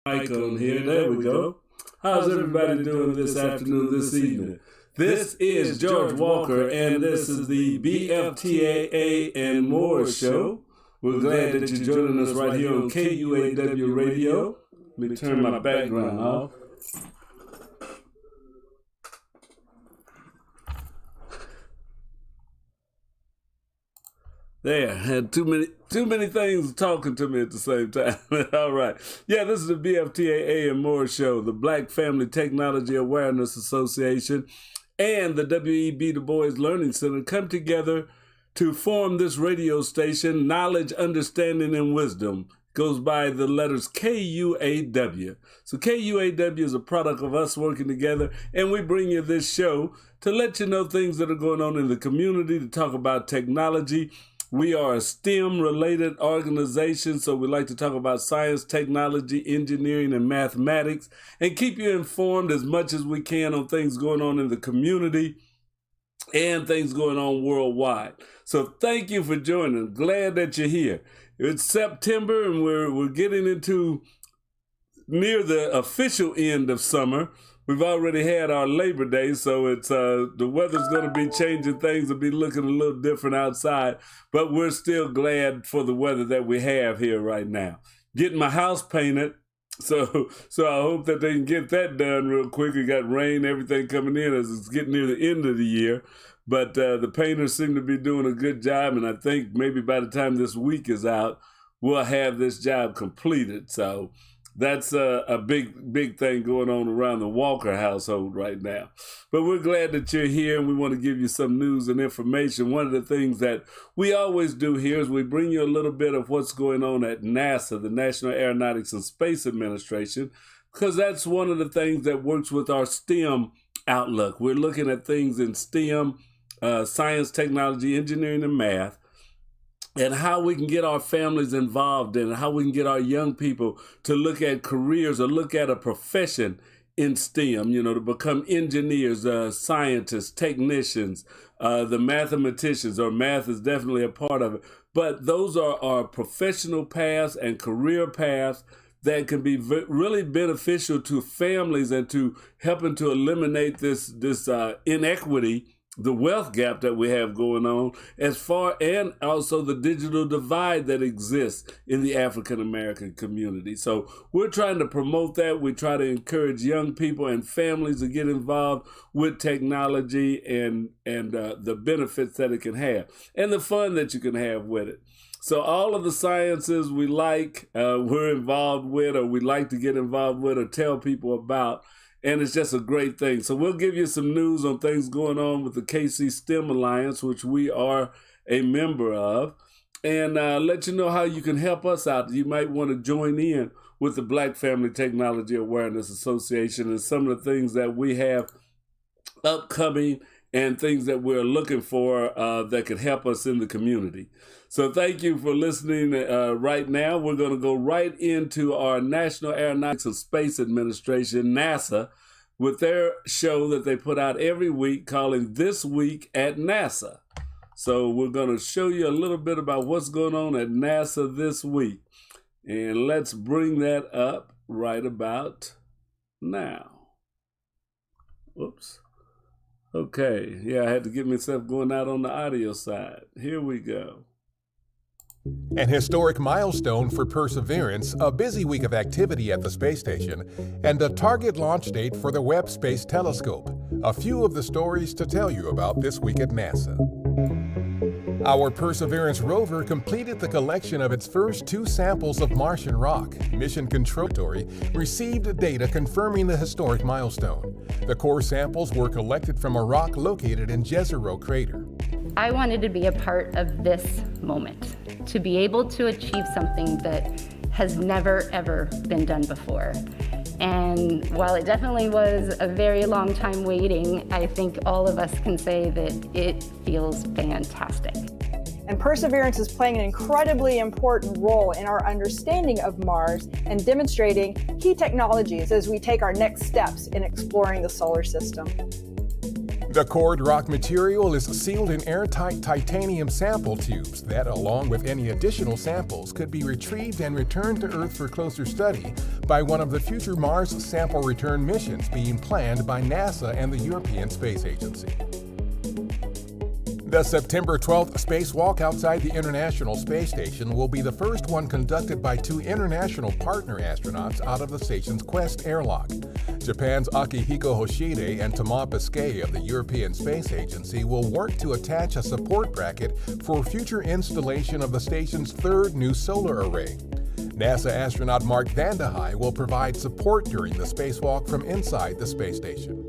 mic on here. There we go. How's everybody doing this afternoon, this evening? This is George Walker, and this is the BFTAA and More show. We're glad that you're joining us right here on KUAW Radio. Let me turn my background off. There, had too many things talking to me at the same time. All right. Yeah, this is the BFTAA and More show, the Black Family Technology Awareness Association and the W.E.B. Du Bois Learning Center come together to form this radio station, Knowledge, Understanding, and Wisdom. Goes by the letters KUAW. So KUAW is a product of us working together, and we bring you this show to let you know things that are going on in the community, to talk about technology. We are a STEM-related organization, so we like to talk about science, technology, engineering, and mathematics, and keep you informed as much as we can on things going on in the community and things going on worldwide. So thank you for joining. Glad that you're here. It's September, and we're getting into near the official end of summer. We've already had our Labor Day, so it's the weather's going to be changing. Things will be looking a little different outside, but we're still glad for the weather that we have here right now. Getting my house painted, so I hope that they can get that done real quick. We got rain, everything coming in as it's getting near the end of the year, but the painters seem to be doing a good job, and I think maybe by the time this week is out, we'll have this job completed. So that's a big thing going on around the Walker household right now. But we're glad that you're here, and we want to give you some news and information. One of the things that we always do here is we bring you a little bit of what's going on at NASA, the National Aeronautics and Space Administration, because that's one of the things that works with our STEM outlook. We're looking at things in STEM, science, technology, engineering, and math, and how we can get our families involved in it, how we can get our young people to look at careers or look at a profession in STEM, to become engineers, scientists, technicians, the mathematicians, or math is definitely a part of it. But those are our professional paths and career paths that can be really beneficial to families and to helping to eliminate this inequity, the wealth gap that we have going on, and also the digital divide that exists in the African American community. So we're trying to promote that. We try to encourage young people and families to get involved with technology and the benefits that it can have and the fun that you can have with it. So all of the sciences we like, we're involved with, or we like to get involved with, or tell people about. And it's just a great thing. So we'll give you some news on things going on with the KC STEM Alliance, which we are a member of, and let you know how you can help us out. You might want to join in with the Black Family Technology Awareness Association and some of the things that we have upcoming and things that we're looking for that could help us in the community. So thank you for listening right now. We're going to go right into our National Aeronautics and Space Administration, NASA, with their show that they put out every week calling This Week at NASA. So we're going to show you a little bit about what's going on at NASA this week. And let's bring that up right about now. Whoops. Okay, yeah, I had to get myself going out on the audio side. Here we go. An historic milestone for Perseverance, a busy week of activity at the space station, and a target launch date for the Webb Space Telescope. A few of the stories to tell you about this week at NASA. Our Perseverance rover completed the collection of its first 2 samples of Martian rock. Mission Control received data confirming the historic milestone. The core samples were collected from a rock located in Jezero Crater. I wanted to be a part of this moment, to be able to achieve something that has never, ever been done before. And while it definitely was a very long time waiting, I think all of us can say that it feels fantastic. And Perseverance is playing an incredibly important role in our understanding of Mars and demonstrating key technologies as we take our next steps in exploring the solar system. The cored rock material is sealed in airtight titanium sample tubes that, along with any additional samples, could be retrieved and returned to Earth for closer study by one of the future Mars sample return missions being planned by NASA and the European Space Agency. The September 12th spacewalk outside the International Space Station will be the first one conducted by two international partner astronauts out of the station's Quest airlock. Japan's Akihiko Hoshide and Thomas Pesquet of the European Space Agency will work to attach a support bracket for future installation of the station's third new solar array. NASA astronaut Mark Vande Hei will provide support during the spacewalk from inside the space station.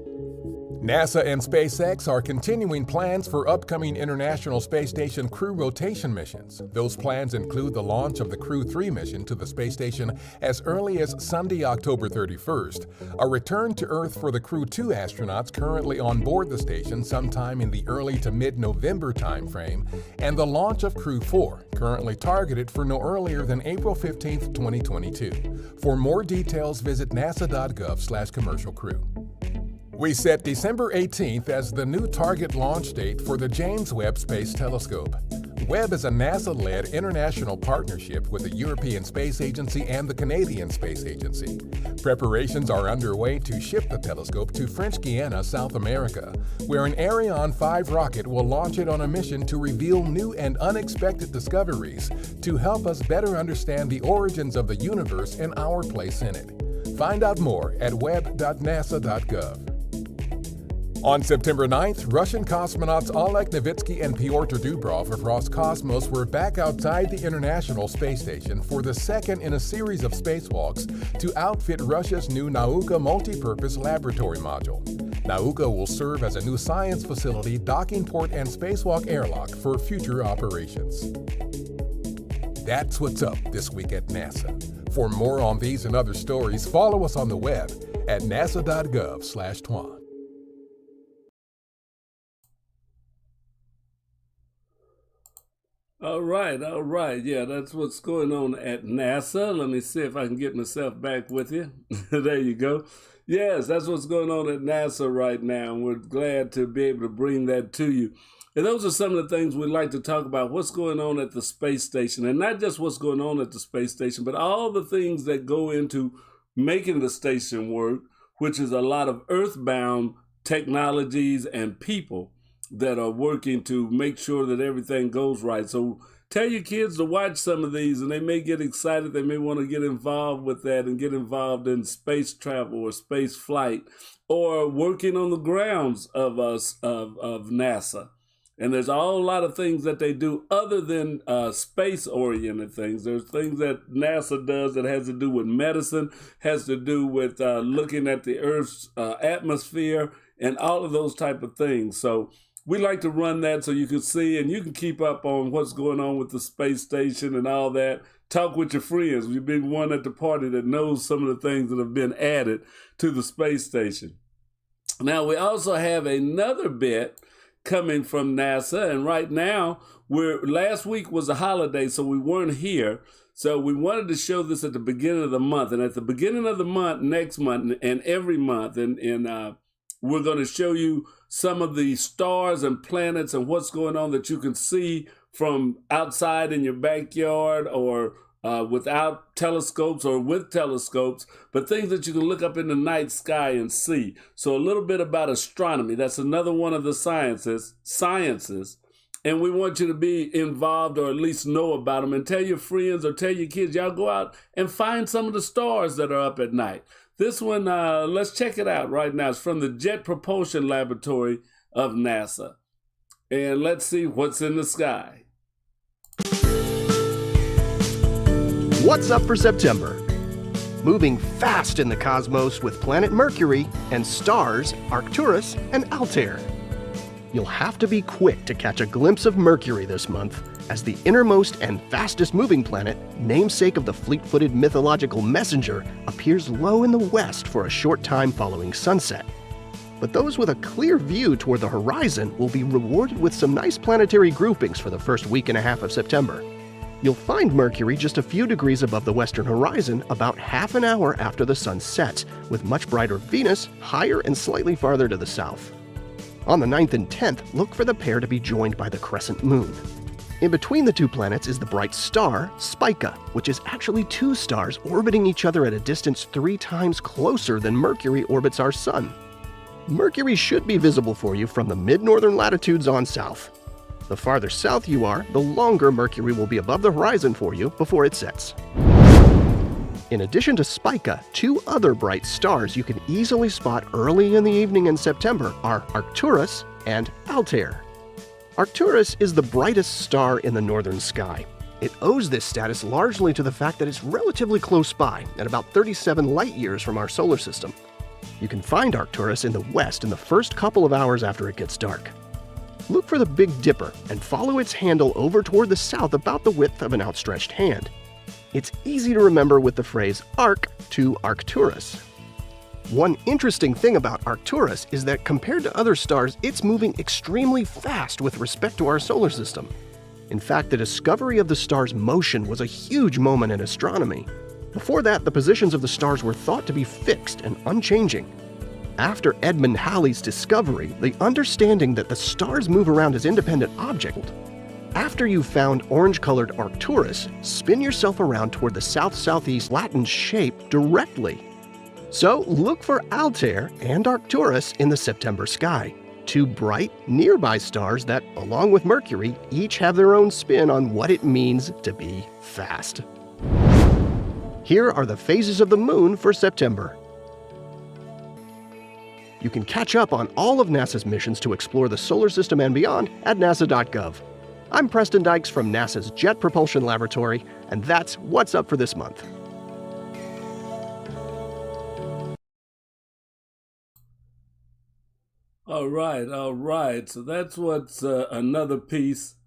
NASA and SpaceX are continuing plans for upcoming International Space Station crew rotation missions. Those plans include the launch of the Crew 3 mission to the space station as early as Sunday, October 31st, a return to Earth for the Crew 2 astronauts currently on board the station sometime in the early to mid-November timeframe, and the launch of Crew 4, currently targeted for no earlier than April 15, 2022. For more details, visit nasa.gov/commercial-crew. We set December 18th as the new target launch date for the James Webb Space Telescope. Webb is a NASA-led international partnership with the European Space Agency and the Canadian Space Agency. Preparations are underway to ship the telescope to French Guiana, South America, where an Ariane 5 rocket will launch it on a mission to reveal new and unexpected discoveries to help us better understand the origins of the universe and our place in it. Find out more at web.nasa.gov. On September 9th, Russian cosmonauts Oleg Novitsky and Pyotr Dubrov of Roscosmos were back outside the International Space Station for the second in a series of spacewalks to outfit Russia's new Nauka multi-purpose laboratory module. Nauka will serve as a new science facility, docking port, and spacewalk airlock for future operations. That's what's up this week at NASA. For more on these and other stories, follow us on the web at nasa.gov/twan. All right. Yeah, that's what's going on at NASA. Let me see if I can get myself back with you. There you go. Yes, that's what's going on at NASA right now, and we're glad to be able to bring that to you. And those are some of the things we'd like to talk about, what's going on at the space station, and not just what's going on at the space station, but all the things that go into making the station work, which is a lot of earthbound technologies and people that are working to make sure that everything goes right. So tell your kids to watch some of these, and they may get excited. They may want to get involved with that and get involved in space travel or space flight or working on the grounds of NASA. And there's a whole lot of things that they do other than space-oriented things. There's things that NASA does that has to do with medicine, has to do with looking at the Earth's atmosphere, and all of those type of things. So we like to run that so you can see and you can keep up on what's going on with the space station and all that. Talk with your friends. You've been one at the party that knows some of the things that have been added to the space station. Now, we also have another bit coming from NASA, and right now, last week was a holiday, so we weren't here. So we wanted to show this at the beginning of the month, and at the beginning of the month, next month, and every month, and we're going to show you some of the stars and planets and what's going on that you can see from outside in your backyard or without telescopes or with telescopes, but things that you can look up in the night sky and see. So a little bit about astronomy. That's another one of the sciences. And we want you to be involved or at least know about them and tell your friends or tell your kids, y'all go out and find some of the stars that are up at night. This one, let's check it out right now. It's from the Jet Propulsion Laboratory of NASA. And let's see what's in the sky. What's up for September? Moving fast in the cosmos with planet Mercury and stars Arcturus and Altair. You'll have to be quick to catch a glimpse of Mercury this month, as the innermost and fastest moving planet, namesake of the fleet-footed mythological messenger, appears low in the west for a short time following sunset. But those with a clear view toward the horizon will be rewarded with some nice planetary groupings for the first week and a half of September. You'll find Mercury just a few degrees above the western horizon about half an hour after the sun sets, with much brighter Venus higher and slightly farther to the south. On the 9th and 10th, look for the pair to be joined by the crescent moon. In between the two planets is the bright star, Spica, which is actually two stars orbiting each other at a distance 3 times closer than Mercury orbits our Sun. Mercury should be visible for you from the mid-northern latitudes on south. The farther south you are, the longer Mercury will be above the horizon for you before it sets. In addition to Spica, 2 other bright stars you can easily spot early in the evening in September are Arcturus and Altair. Arcturus is the brightest star in the northern sky. It owes this status largely to the fact that it's relatively close by, at about 37 light-years from our solar system. You can find Arcturus in the west in the first couple of hours after it gets dark. Look for the Big Dipper and follow its handle over toward the south about the width of an outstretched hand. It's easy to remember with the phrase arc to Arcturus. One interesting thing about Arcturus is that compared to other stars, it's moving extremely fast with respect to our solar system. In fact, the discovery of the star's motion was a huge moment in astronomy. Before that, the positions of the stars were thought to be fixed and unchanging. After Edmund Halley's discovery, the understanding that the stars move around as independent objects. After you've found orange-colored Arcturus, spin yourself around toward the south-southeast Latin shape directly. So look for Altair and Arcturus in the September sky, 2 bright, nearby stars that, along with Mercury, each have their own spin on what it means to be fast. Here are the phases of the moon for September. You can catch up on all of NASA's missions to explore the solar system and beyond at nasa.gov. I'm Preston Dykes from NASA's Jet Propulsion Laboratory, and that's what's up for this month. All right. So that's what's another piece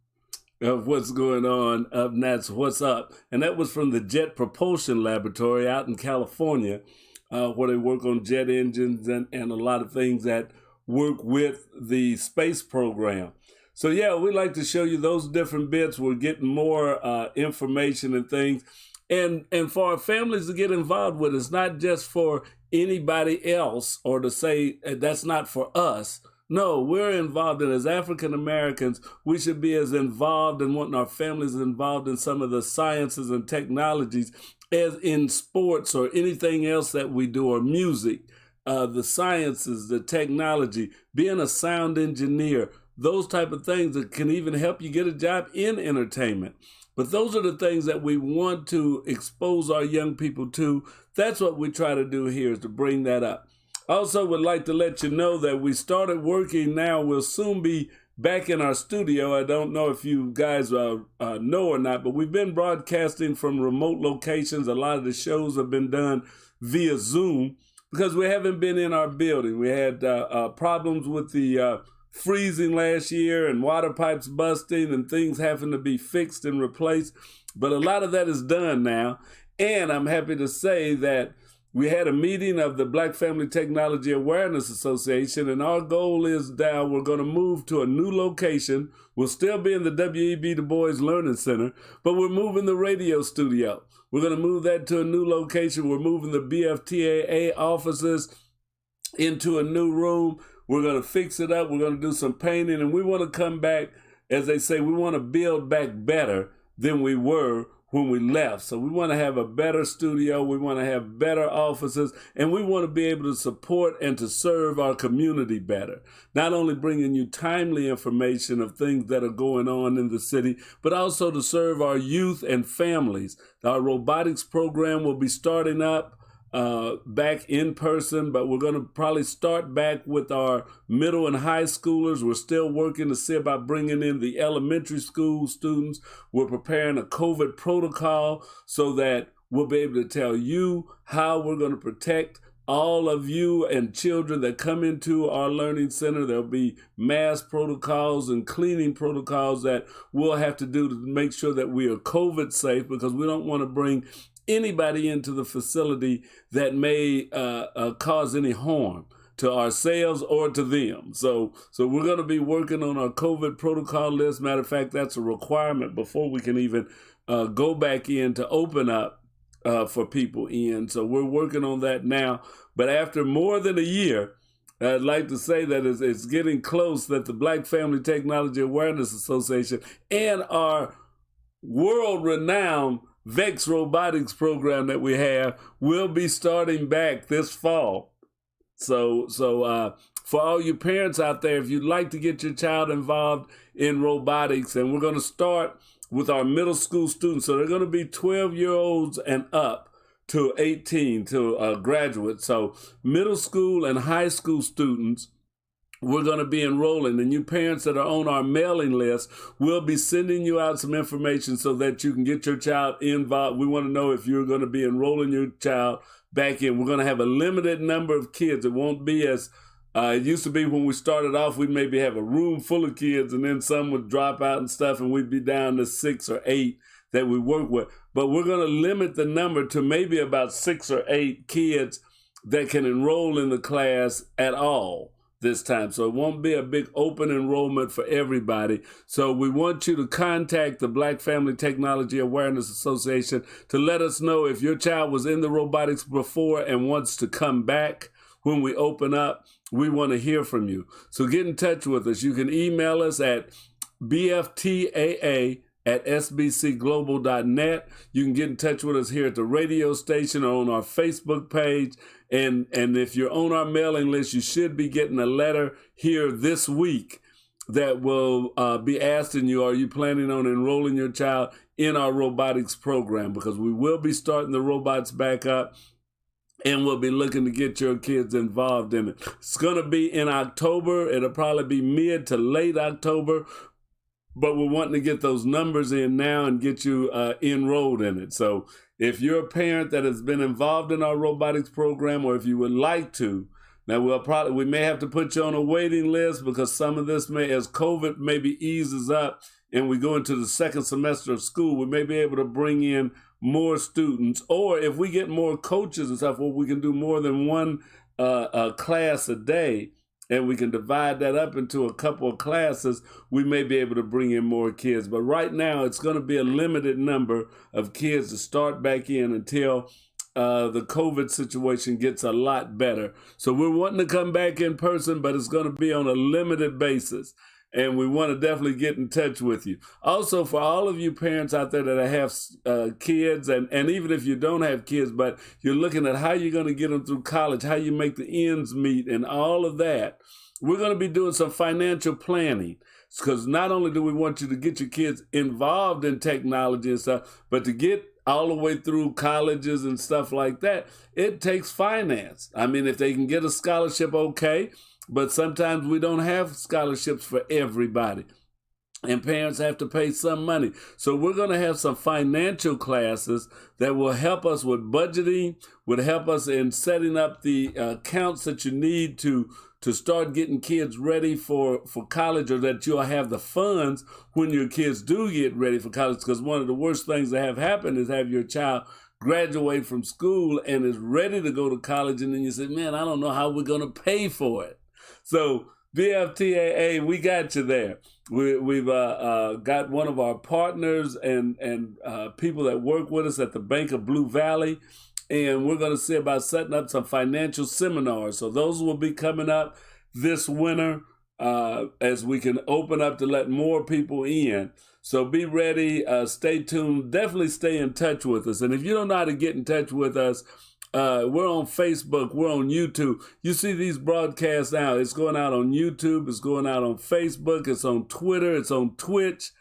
of what's going on of NASA's What's Up. And that was from the Jet Propulsion Laboratory out in California, where they work on jet engines and a lot of things that work with the space program. So yeah, we like to show you those different bits. We're getting more information and things. And for our families to get involved with, it's not just for anybody else or to say that's not for us. No, we're involved in, as African Americans, we should be as involved and wanting our families involved in some of the sciences and technologies as in sports or anything else that we do, or music, the sciences, the technology, being a sound engineer, those type of things that can even help you get a job in entertainment. But those are the things that we want to expose our young people to. That's what we try to do here, is to bring that up. Also would like to let you know that we started working now. We'll soon be back in our studio. I don't know if you guys know or not, but we've been broadcasting from remote locations. A lot of the shows have been done via Zoom because we haven't been in our building. We had problems with the freezing last year and water pipes busting and things having to be fixed and replaced. But a lot of that is done now. And I'm happy to say that we had a meeting of the Black Family Technology Awareness Association, and our goal is now we're going to move to a new location. We'll still be in the W.E.B. Du Bois Learning Center, but we're moving the radio studio. We're going to move that to a new location. We're moving the BFTAA offices into a new room. We're going to fix it up. We're going to do some painting, and we want to come back, as they say, we want to build back better than we were when we left. So we want to have a better studio. We want to have better offices, and we want to be able to support and to serve our community better. Not only bringing you timely information of things that are going on in the city, but also to serve our youth and families. Our robotics program will be starting up back in person, but we're going to probably start back with our middle and high schoolers. We're still working to see about bringing in the elementary school students. We're preparing a COVID protocol so that we'll be able to tell you how we're going to protect all of you and children that come into our learning center. There'll be mask protocols and cleaning protocols that we'll have to do to make sure that we are COVID safe, because we don't want to bring anybody into the facility that may cause any harm to ourselves or to them. So we're going to be working on our COVID protocol list. Matter of fact, that's a requirement before we can even go back in to open up for people in. So we're working on that now. But after more than a year, I'd like to say that it's getting close that the Black Family Technology Awareness Association and our world-renowned VEX robotics program that we have will be starting back this fall. So for all you parents out there, if you'd like to get your child involved in robotics, and we're going to start with our middle school students. So they're going to be 12-year-olds and up to 18 to graduates. So middle school and high school students, we're going to be enrolling. And you parents that are on our mailing list, we'll be sending you out some information so that you can get your child involved. We want to know if you're going to be enrolling your child back in. We're going to have a limited number of kids. It won't be as it used to be when we started off, we'd maybe have a room full of kids and then some would drop out and stuff and we'd be down to 6 or 8 that we work with. But we're going to limit the number to maybe about 6 or 8 kids that can enroll in the class at all this time. So it won't be a big open enrollment for everybody. So we want you to contact the Black Family Technology Awareness Association to let us know if your child was in the robotics before and wants to come back when we open up. We want to hear from you. So get in touch with us. You can email us at BFTAA@sbcglobal.net. You can get in touch with us here at the radio station or on our Facebook page. And if you're on our mailing list, you should be getting a letter here this week that will be asking you, are you planning on enrolling your child in our robotics program? Because we will be starting the robots back up. And we'll be looking to get your kids involved in it. It's going to be in October. It'll probably be mid to late October. But we're wanting to get those numbers in now and get you enrolled in it. So if you're a parent that has been involved in our robotics program, or if you would like to, now we may have to put you on a waiting list because some of this may, as COVID maybe eases up and we go into the second semester of school, we may be able to bring in more students, or if we get more coaches and stuff, where we can do more than one class a day, and we can divide that up into a couple of classes, we may be able to bring in more kids. But right now, it's going to be a limited number of kids to start back in until the COVID situation gets a lot better. So we're wanting to come back in person, but it's going to be on a limited basis. And we want to definitely get in touch with you. Also, for all of you parents out there that have kids, and even if you don't have kids, but you're looking at how you're going to get them through college, how you make the ends meet, and all of that, we're going to be doing some financial planning. Because not only do we want you to get your kids involved in technology and stuff, but to get all the way through colleges and stuff like that, it takes finance. I mean, if they can get a scholarship, okay. But sometimes we don't have scholarships for everybody, and parents have to pay some money. So we're going to have some financial classes that will help us with budgeting, would help us in setting up the accounts that you need to start getting kids ready for college, or that you'll have the funds when your kids do get ready for college. Because one of the worst things that have happened is have your child graduate from school and is ready to go to college, and then you say, man, I don't know how we're going to pay for it. So BFTAA, we got you there. We've got one of our partners and people that work with us at the Bank of Blue Valley, and we're going to see about setting up some financial seminars. So those will be coming up this winter as we can open up to let more people in. So be ready, stay tuned, definitely stay in touch with us. And if you don't know how to get in touch with us, we're on Facebook, we're on YouTube. You see these broadcasts now. It's going out on YouTube, it's going out on Facebook, it's on Twitter, it's on Twitch.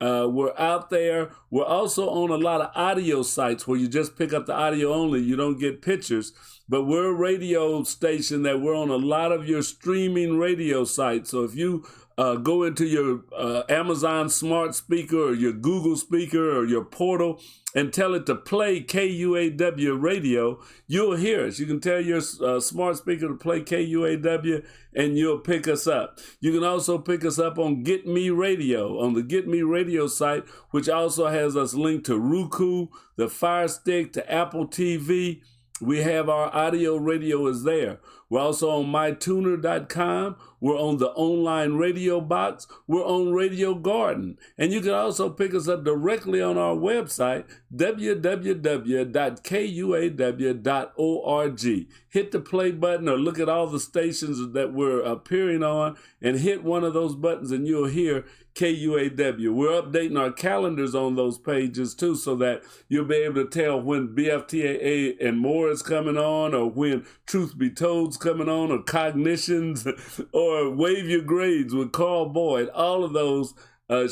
We're out there. We're also on a lot of audio sites where you just pick up the audio only. You don't get pictures. But we're a radio station that we're on a lot of your streaming radio sites. So if you go into your Amazon smart speaker or your Google speaker or your portal and tell it to play KUAW radio, you'll hear us. You can tell your smart speaker to play KUAW and you'll pick us up. You can also pick us up on Get Me Radio, on the Get Me Radio site, which also has us linked to Roku, the Fire Stick, to Apple TV. We have our audio radio is there. We're also on mytuner.com. We're on the online radio box. We're on Radio Garden. And you can also pick us up directly on our website, www.kuaw.org. Hit the play button or look at all the stations that we're appearing on and hit one of those buttons and you'll hear KUAW. We're updating our calendars on those pages too so that you'll be able to tell when BFTAA and More is coming on, or when Truth Be Told's coming on, or Cognitions, or Wave Your Grades with Carl Boyd. All of those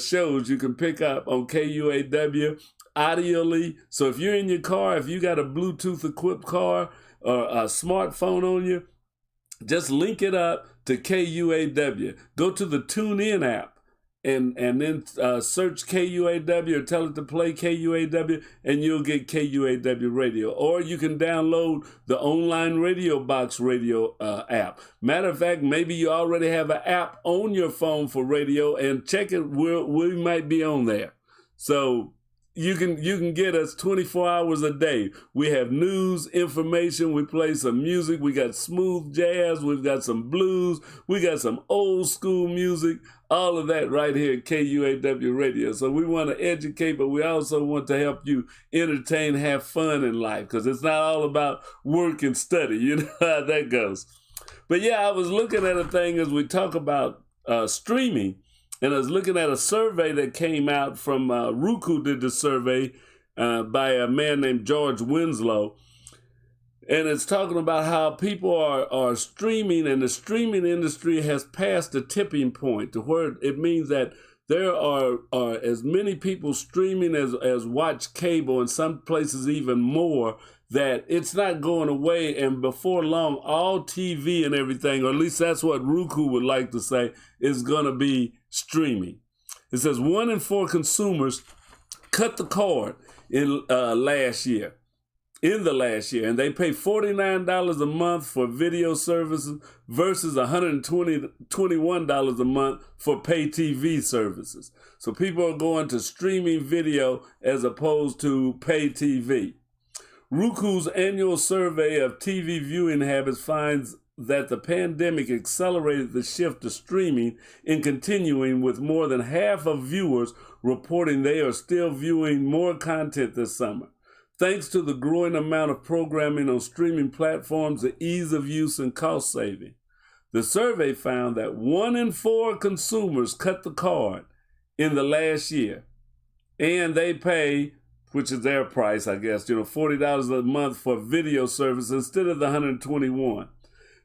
shows you can pick up on KUAW audially. So if you're in your car, if you got a Bluetooth equipped car or a smartphone on you, just link it up to KUAW. Go to the TuneIn app and then search KUAW or tell it to play KUAW and you'll get KUAW radio. Or you can download the online radio box radio app. Matter of fact, maybe you already have an app on your phone for radio and check it. We might be on there. So you can get us 24 hours a day. We have news, information, we play some music, we got smooth jazz, we've got some blues, we got some old school music, all of that right here at KUAW Radio. So we want to educate, but we also want to help you entertain, have fun in life, because it's not all about work and study. You know how that goes. But yeah, I was looking at a thing as we talk about streaming. And I was looking at a survey that came out from Roku did the survey by a man named George Winslow. And it's talking about how people are streaming, and the streaming industry has passed a tipping point to where it means that there are as many people streaming as watch cable, in some places even more, that it's not going away. And before long, all TV and everything, or at least that's what Roku would like to say, is going to be streaming. It says 1 in 4 consumers cut the cord in the last year, and they pay $49 a month for video services versus $121 a month for pay TV services. So people are going to streaming video as opposed to pay TV. Roku's annual survey of TV viewing habits finds that the pandemic accelerated the shift to streaming, and continuing with more than half of viewers reporting they are still viewing more content this summer. Thanks to the growing amount of programming on streaming platforms, the ease of use and cost saving. The survey found that 1 in 4 consumers cut the cord in the last year, and they pay, which is their price, I guess, $40 a month for video service instead of the $121.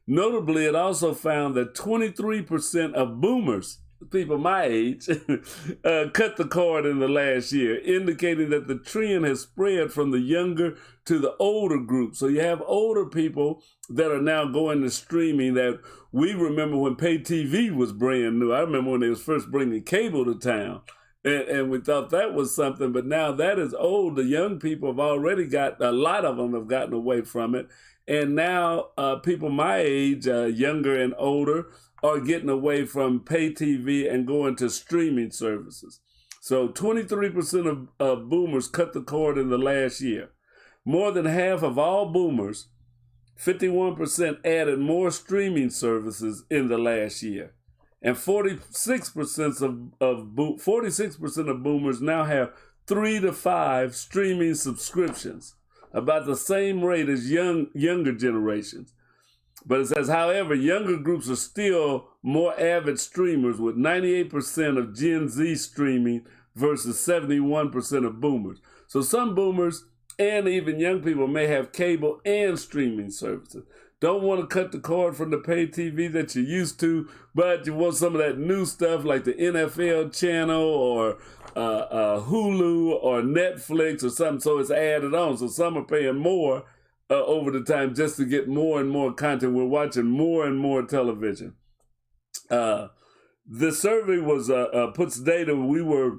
Notably, it also found that 23% of boomers, people my age, cut the cord in the last year, indicating that the trend has spread from the younger to the older group. So you have older people that are now going to streaming that we remember when pay TV was brand new. I remember when they was first bringing cable to town. And we thought that was something, but now that is old. The young people have already a lot of them have gotten away from it. And now people my age, younger and older, are getting away from pay TV and going to streaming services. So 23% of boomers cut the cord in the last year. More than half of all boomers, 51%, added more streaming services in the last year. And 46% of boomers now have 3 to 5 streaming subscriptions, about the same rate as younger generations. But it says, however, younger groups are still more avid streamers, with 98% of Gen Z streaming versus 71% of boomers. So some boomers and even young people may have cable and streaming services. Don't want to cut the cord from the pay TV that you used to, but you want some of that new stuff like the NFL channel or Hulu or Netflix or something, so it's added on. So some are paying more over the time just to get more and more content. We're watching more and more television. The survey was puts data. We were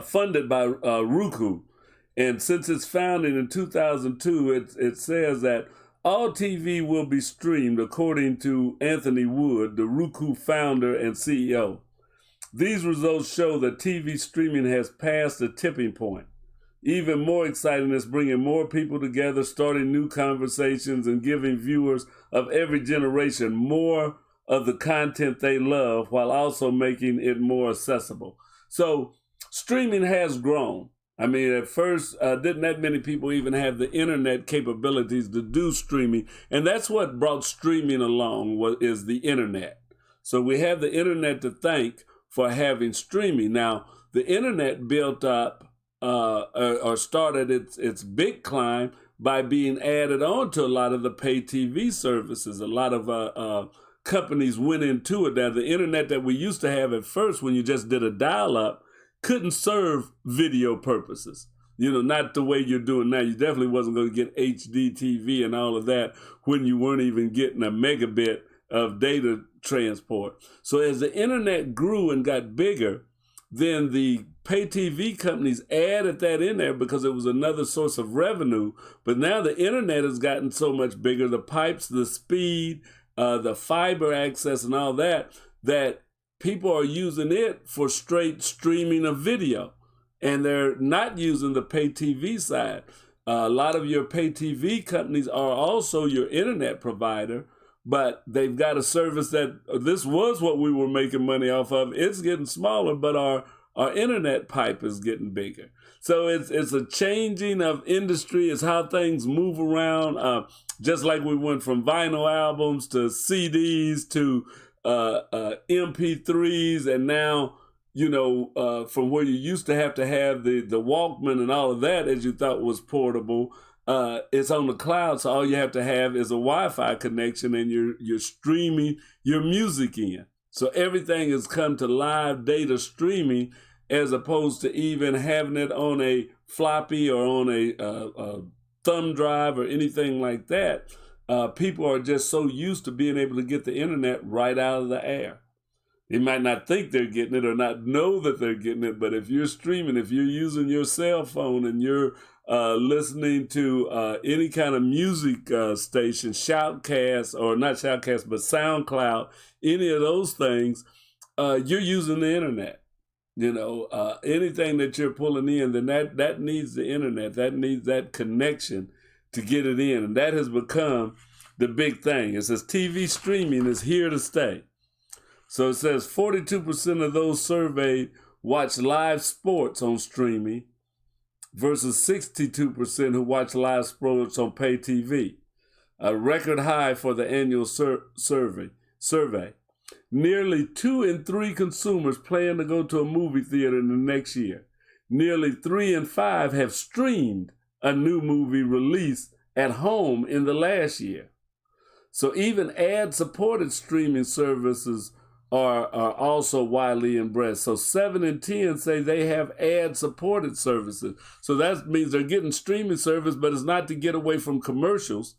funded by Roku, and since its founding in 2002, it says that all TV will be streamed, according to Anthony Wood, the Roku founder and CEO. These results show that TV streaming has passed a tipping point. even more exciting, it's bringing more people together, starting new conversations, and giving viewers of every generation more of the content they love while also making it more accessible. So streaming has grown. I mean, at first, didn't that many people even have the internet capabilities to do streaming? And that's what brought streaming along, is the internet. So we have the internet to thank for having streaming. Now, the internet built up or started its big climb by being added on to a lot of the pay TV services. A lot of companies went into it. Now, the internet that we used to have at first, when you just did a dial-up, couldn't serve video purposes. You know, not the way you're doing now. You definitely wasn't going to get HD TV and all of that when you weren't even getting a megabit of data transport. So as the internet grew and got bigger, then the pay TV companies added that in there because it was another source of revenue. But now the internet has gotten so much bigger, the pipes, the speed, the fiber access and all that, that people are using it for straight streaming of video. And they're not using the pay TV side. A lot of your pay TV companies are also your internet provider, but they've got a service that this was what we were making money off of. It's getting smaller, but our internet pipe is getting bigger. So it's a changing of industry. It's how things move around. Just like we went from vinyl albums to CDs to MP3s, and now, you know, from where you used to have the Walkman and all of that, as you thought was portable, it's on the cloud. So all you have to have is a Wi-Fi connection, and you're streaming your music in. So everything has come to live data streaming, as opposed to even having it on a floppy or on a thumb drive or anything like that. People are just so used to being able to get the internet right out of the air. They might not think they're getting it or not know that they're getting it, but if you're streaming, if you're using your cell phone and you're listening to any kind of music station, Shoutcast, or not Shoutcast, but SoundCloud, any of those things, you're using the internet. You know, anything that you're pulling in, then that needs the internet. That needs that connection to get it in. And that has become the big thing. It says TV streaming is here to stay. So it says 42% of those surveyed watch live sports on streaming versus 62% who watch live sports on pay TV, a record high for the annual survey. Nearly 2 in 3 consumers plan to go to a movie theater in the next year. Nearly 3 in 5 have streamed a new movie released at home in the last year. So even ad-supported streaming services are also widely embraced. So 7 in 10 say they have ad-supported services. So that means they're getting streaming service, but it's not to get away from commercials,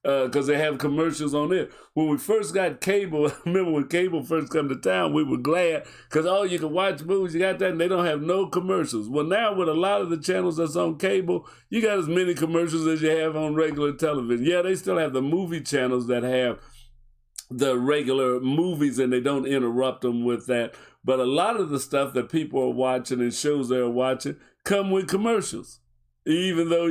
because they have commercials on it. When we first got cable, remember when cable first come to town, we were glad because, oh, you can watch movies, you got that, and they don't have no commercials. Well, now with a lot of the channels that's on cable, you got as many commercials as you have on regular television. Yeah, they still have the movie channels that have the regular movies and they don't interrupt them with that. But a lot of the stuff that people are watching and shows they're watching come with commercials, even though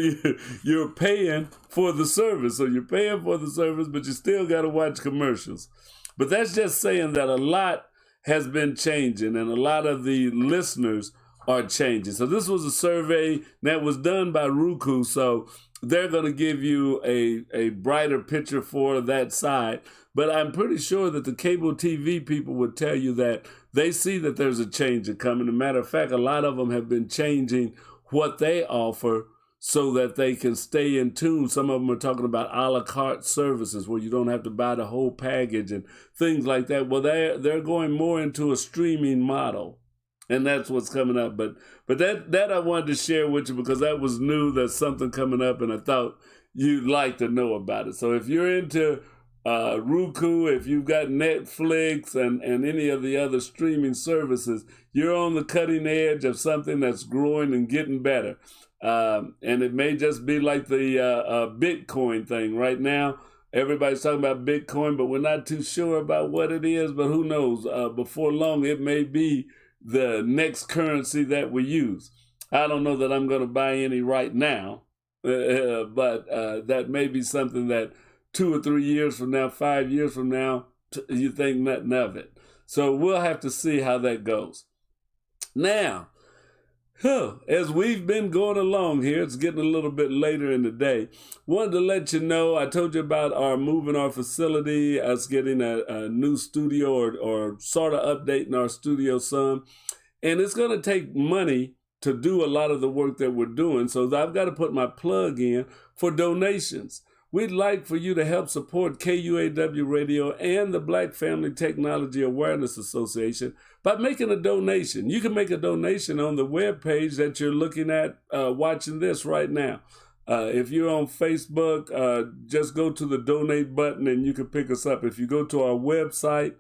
you're paying for the service. So you're paying for the service, but you still got to watch commercials. But that's just saying that a lot has been changing and a lot of the listeners are changing. So this was a survey that was done by Roku. So they're going to give you a brighter picture for that side. But I'm pretty sure that the cable TV people would tell you that they see that there's a change coming. As a matter of fact, a lot of them have been changing what they offer so that they can stay in tune. Some of them are talking about a la carte services where you don't have to buy the whole package and things like that. Well, they're going more into a streaming model, and that's what's coming up. But that I wanted to share with you because that was new. That's something coming up, and I thought you'd like to know about it. So if you're into Roku, if you've got Netflix and any of the other streaming services, you're on the cutting edge of something that's growing and getting better. And it may just be like the Bitcoin thing right now. Everybody's talking about Bitcoin, but we're not too sure about what it is, but who knows? Before long, it may be the next currency that we use. I don't know that I'm going to buy any right now, but that may be something that 2 or 3 years from now, 5 years from now, you think nothing of it. So we'll have to see how that goes. Now, as we've been going along here, it's getting a little bit later in the day. Wanted to let you know, I told you about our moving our facility, us getting a new studio or sort of updating our studio some. And it's going to take money to do a lot of the work that we're doing. So I've got to put my plug in for donations. We'd like for you to help support KUAW Radio and the Black Family Technology Awareness Association by making a donation. You can make a donation on the webpage that you're looking at watching this right now. If you're on Facebook, just go to the donate button and you can pick us up. If you go to our website,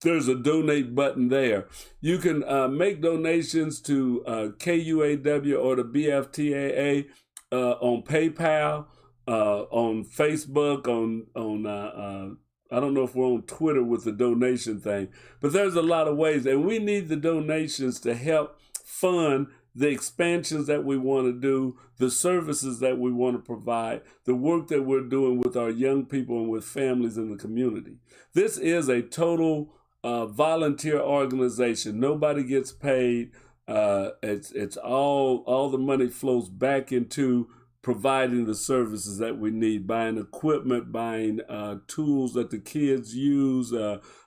there's a donate button there. You can make donations to KUAW or the BFTAA on PayPal, on Facebook, on I don't know if we're on Twitter with the donation thing, but there's a lot of ways, and we need the donations to help fund the expansions that we want to do, the services that we want to provide, the work that we're doing with our young people and with families in the community. This is a total volunteer organization. Nobody gets paid. It's all the money flows back into providing the services that we need, buying equipment, buying tools that the kids use,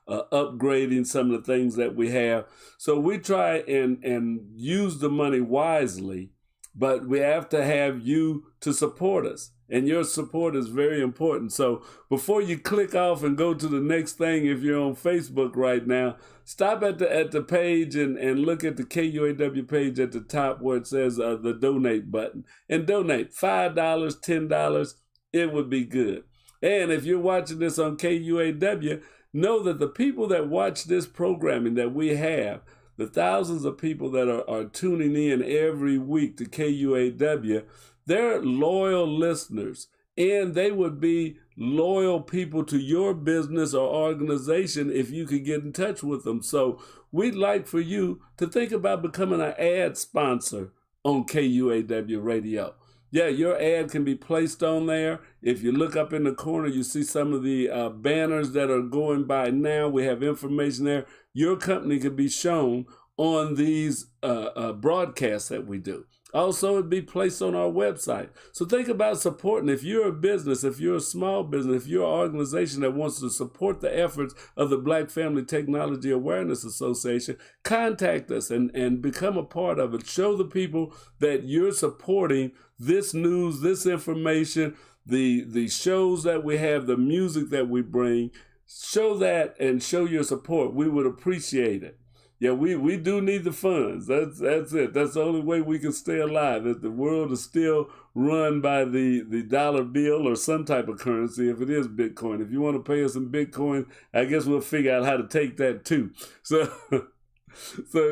upgrading some of the things that we have. So we try and use the money wisely, but we have to have you to support us. And your support is very important. So before you click off and go to the next thing, if you're on Facebook right now, stop at the page and look at the KUAW page at the top where it says the donate button. And donate $5, $10, it would be good. And if you're watching this on KUAW, know that the people that watch this programming that we have, the thousands of people that are tuning in every week to KUAW, they're loyal listeners, and they would be loyal people to your business or organization if you could get in touch with them. So we'd like for you to think about becoming an ad sponsor on KUAW Radio. Yeah, your ad can be placed on there. If you look up in the corner, you see some of the banners that are going by now. We have information there. Your company could be shown on these broadcasts that we do. Also, it'd be placed on our website. So think about supporting. If you're a business, if you're a small business, if you're an organization that wants to support the efforts of the Black Family Technology Awareness Association, contact us and become a part of it. Show the people that you're supporting this news, this information, the shows that we have, the music that we bring. Show that and show your support. We would appreciate it. Yeah, we do need the funds. That's it. That's the only way we can stay alive. That the world is still run by the dollar bill or some type of currency, if it is Bitcoin. If you want to pay us in Bitcoin, I guess we'll figure out how to take that too. So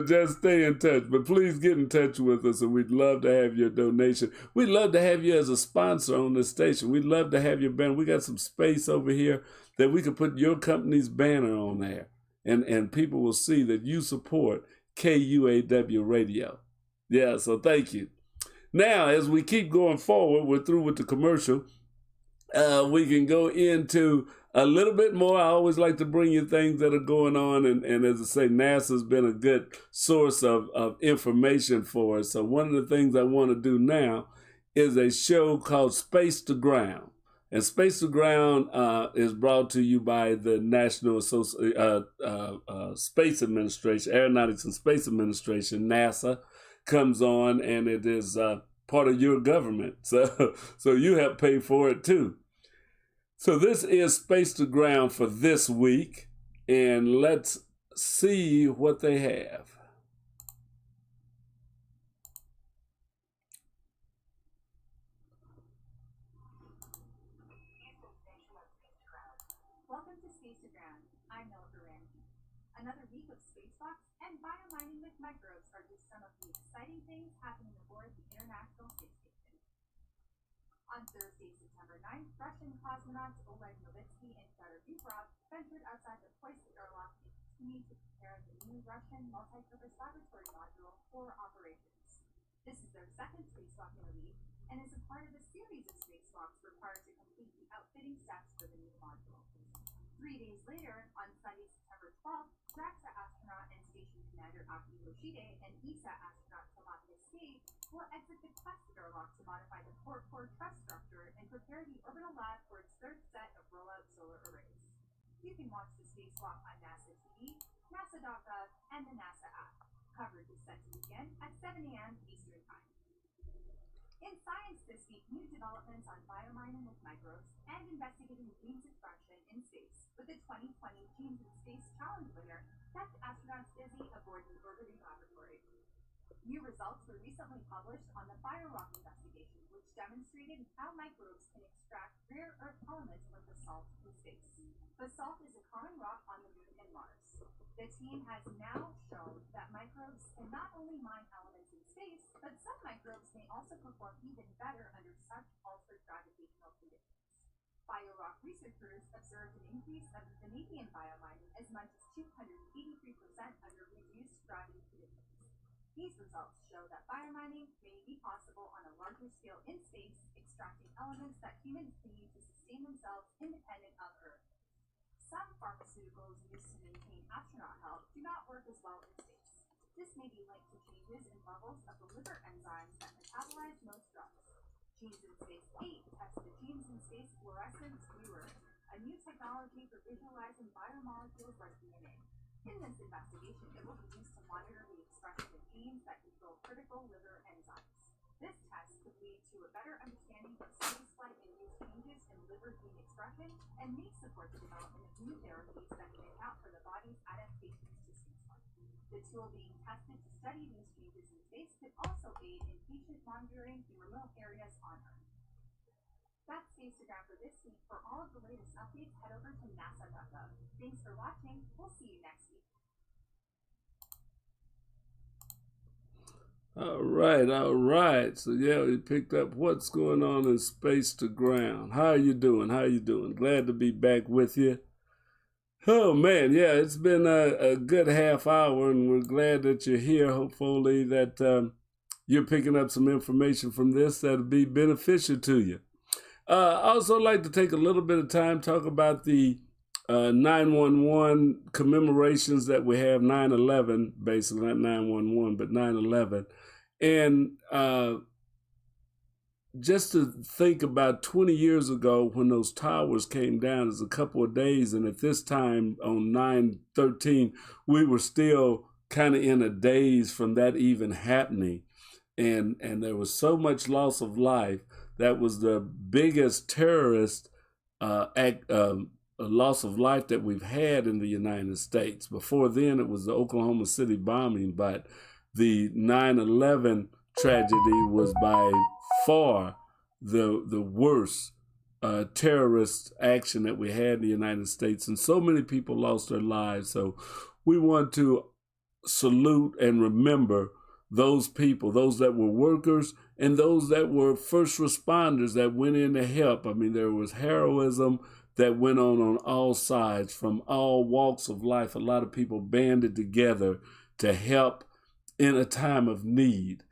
just stay in touch. But please get in touch with us, and we'd love to have your donation. We'd love to have you as a sponsor on this station. We'd love to have your banner. We got some space over here that we could put your company's banner on there. And people will see that you support KUAW Radio. Yeah, so thank you. Now, as we keep going forward, we're through with the commercial. We can go into a little bit more. I always like to bring you things that are going on. And as I say, NASA's been a good source of information for us. So one of the things I want to do now is a show called Space to Ground. And Space to Ground is brought to you by the National Space Administration, Aeronautics and Space Administration, NASA, comes on, and it is part of your government. So you help pay for it too. So this is Space to Ground for this week, and let's see what they have. Another week of spacewalks and biomining with microbes are just some of the exciting things happening aboard the International Space Station. On Thursday, September 9th, Russian cosmonauts Oleg Novitsky and Fyodor Yurov ventured outside the Poised airlock and continued to prepare the new Russian multi-purpose laboratory module for operations. This is their second spacewalk in a week and is a part of a series of spacewalks required to complete the outfitting steps for the new module. 3 days later, on Sunday, September 12th, JAXA astronaut and station commander Aki Yoshide and ESA astronaut Tomat Pesquet will exit the test airlock to modify the port core truss structure and prepare the orbital lab for its third set of rollout solar arrays. You can watch the spacewalk on NASA TV, NASA.gov, and the NASA app. Coverage is set to begin at 7 a.m. Eastern Time. In science this week, new developments on biomining with microbes and investigating genes expression in space, with the 2020 Genes in Space Challenge winner kept astronauts busy aboard the orbiting laboratory. New results were recently published on the Fire Rock investigation, which demonstrated how microbes can extract rare earth elements from basalt in space. Basalt is a common rock on the Moon and Mars. The team has now shown that microbes can not only mine elements in space, but some microbes may also perform even better under such altered gravitational conditions. BioRock researchers observed an increase of vanadium biomining as much as 283% under reduced gravity conditions. These results show that biomining may be possible on a larger scale in space, extracting elements that humans need to sustain themselves independent of Earth. Some pharmaceuticals used to maintain astronaut health do not work as well in space. This may be linked to changes in levels of the liver enzymes that metabolize most drugs. Genes in Space 8 tests the Genes in Space Fluorescence Viewer, a new technology for visualizing biomolecules like DNA. In this investigation, it will be used to monitor the expression of genes that control critical liver enzymes. This test could lead to a better understanding of spaceflight-induced changes in liver gene expression and may support the development of new therapies that can account for the body's adaptations to spaceflight. The tool being tested to study these changes in space could also aid in patient monitoring in remote areas on Earth. That's Spacegram for this week. For all of the latest updates, head over to NASA.gov. Thanks for watching. We'll see you next week. All right. So yeah, we picked up what's going on in space to ground. How are you doing? Glad to be back with you. Oh man, yeah, it's been a good half hour, and we're glad that you're here. Hopefully that you're picking up some information from this that'll be beneficial to you. I also like to take a little bit of time talk about the 911 commemorations that we have, 9/11, basically, not 911, but 9/11. And just to think about 20 years ago when those towers came down, it's a couple of days, and at this time on 9/13, we were still kind of in a daze from that even happening. And there was so much loss of life. That was the biggest terrorist loss of life that we've had in the United States. Before then, it was the Oklahoma City bombing, but the 9/11 tragedy was by far the worst terrorist action that we had in the United States, and so many people lost their lives. So we want to salute and remember those people, those that were workers and those that were first responders that went in to help. I mean, there was heroism that went on all sides from all walks of life. A lot of people banded together to help in a time of need,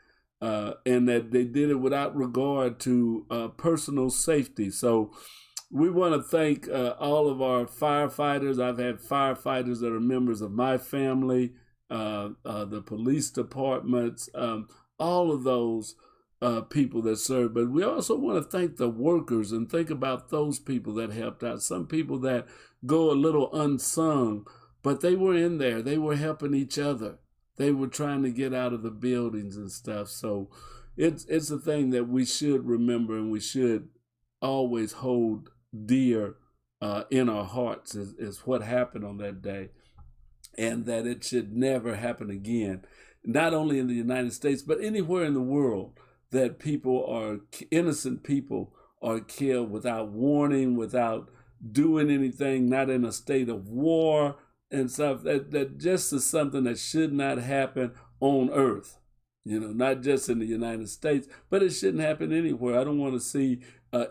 and that they did it without regard to personal safety. So we want to thank all of our firefighters. I've had firefighters that are members of my family, the police departments, all of those people that serve. But we also want to thank the workers and think about those people that helped out. Some people that go a little unsung, but they were in there. They were helping each other. They were trying to get out of the buildings and stuff. So it's a thing that we should remember, and we should always hold dear in our hearts is what happened on that day, and that it should never happen again, not only in the United States, but anywhere in the world, that innocent people are killed without warning, without doing anything, not in a state of war and stuff. That just is something that should not happen on Earth, not just in the United States, but it shouldn't happen anywhere. I don't want to see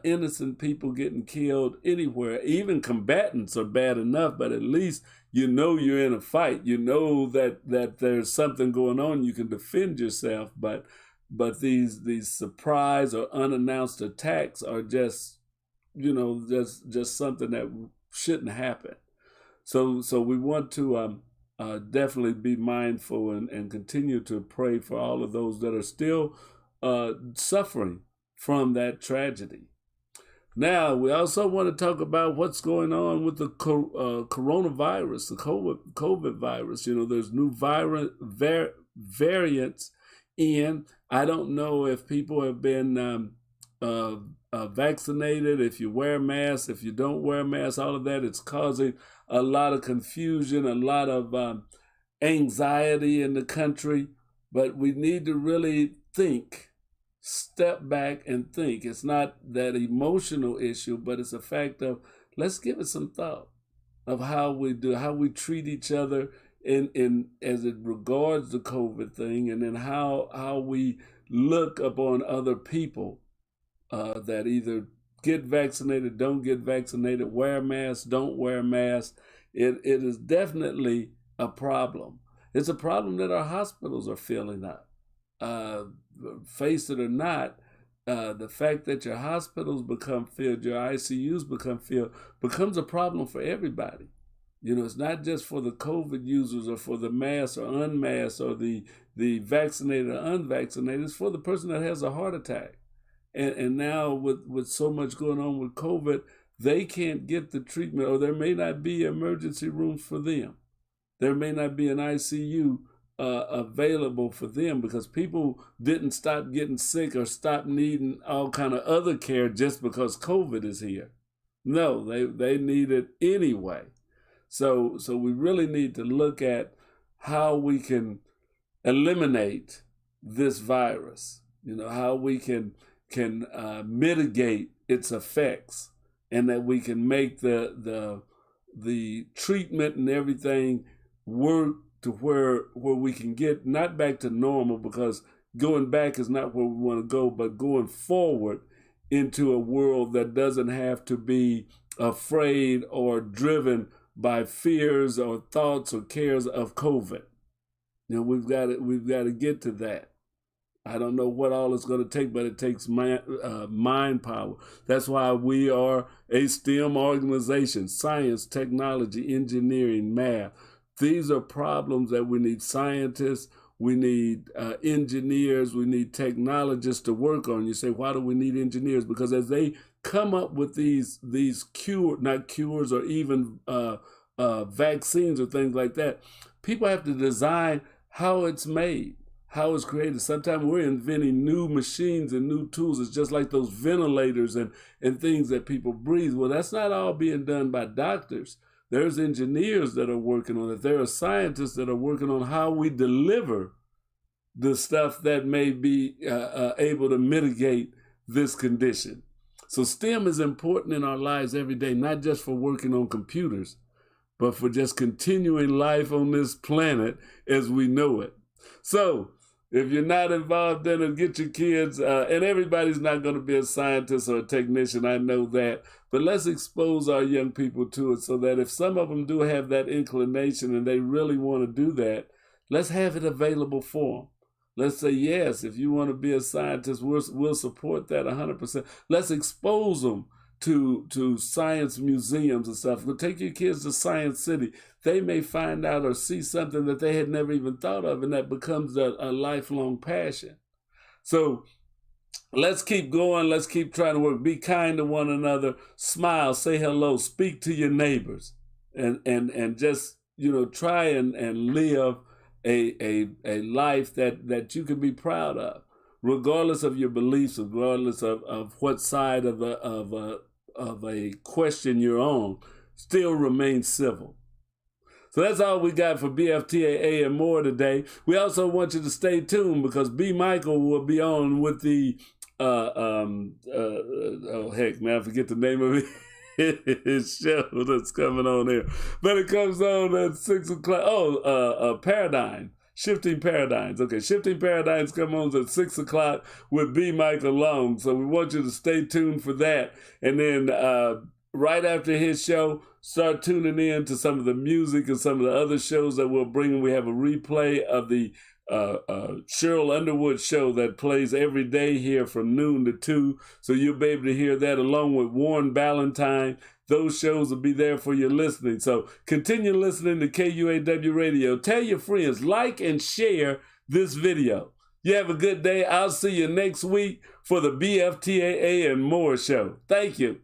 innocent people getting killed anywhere. Even combatants are bad enough, but at least you're in a fight. You know that there's something going on. You can defend yourself, but but these surprise or unannounced attacks are just, just something that shouldn't happen. So we want to definitely be mindful and continue to pray for all of those that are still suffering from that tragedy. Now, we also want to talk about what's going on with the coronavirus, the COVID virus. There's new variants in. I don't know if people have been vaccinated, if you wear masks, if you don't wear masks, all of that. It's causing a lot of confusion, a lot of anxiety in the country. But we need to really think, step back and think. It's not that emotional issue, but it's a fact of, let's give it some thought of how we treat each other in as it regards the COVID thing, and then how we look upon other people that either get vaccinated, don't get vaccinated, wear masks, don't wear masks. It is definitely a problem. It's a problem that our hospitals are feeling up. Face it or not, the fact that your hospitals become filled, your ICUs become filled, becomes a problem for everybody. It's not just for the COVID users or for the masked or unmasked or the vaccinated or unvaccinated. It's for the person that has a heart attack. And now with so much going on with COVID, they can't get the treatment, or there may not be emergency rooms for them. There may not be an ICU available for them because people didn't stop getting sick or stop needing all kind of other care just because COVID is here. No, they need it anyway. So we really need to look at how we can eliminate this virus. How we can mitigate its effects, and that we can make the treatment and everything work to where we can get not back to normal, because going back is not where we want to go, but going forward into a world that doesn't have to be afraid or driven by fears or thoughts or cares of COVID. We've got to get to that. I don't know what all it's going to take, but it takes mind power. That's why we are a STEM organization: science, technology, engineering, math. These are problems that we need scientists, we need engineers, we need technologists to work on. You say, why do we need engineers? Because as they come up with these not cures or even vaccines or things like that, people have to design how it's made, how it's created. Sometimes we're inventing new machines and new tools. It's just like those ventilators and things that people breathe. Well, that's not all being done by doctors. There's engineers that are working on it. There are scientists that are working on how we deliver the stuff that may be able to mitigate this condition. So STEM is important in our lives every day, not just for working on computers, but for just continuing life on this planet as we know it. So if you're not involved in it, get your kids, and everybody's not going to be a scientist or a technician, I know that, but let's expose our young people to it so that if some of them do have that inclination and they really want to do that, let's have it available for them. Let's say, yes, if you want to be a scientist, we'll support that 100%. Let's expose them to science museums and stuff. We'll take your kids to Science City. They may find out or see something that they had never even thought of, and that becomes a lifelong passion. So let's keep going. Let's keep trying to work. Be kind to one another. Smile. Say hello. Speak to your neighbors, and just try and live a life that you can be proud of, regardless of your beliefs, regardless of what side of a question you're on. Still remain civil. So that's all we got for BFTAA and More today. We also want you to stay tuned, because B. Michael will be on with the oh heck, man, I forget the name of it. His show that's coming on here, but it comes on at 6 o'clock. Paradigm. Shifting Paradigms. Okay, Shifting Paradigms come on at 6 o'clock with B. Michael Long. So we want you to stay tuned for that. And then right after his show, start tuning in to some of the music and some of the other shows that we'll bring. We have a replay of the Cheryl Underwood show that plays every day here from noon to 2. So you'll be able to hear that along with Warren Ballantyne. Those shows will be there for your listening. So continue listening to KUAW Radio. Tell your friends, like and share this video. You have a good day. I'll see you next week for the BFTAA and More show. Thank you.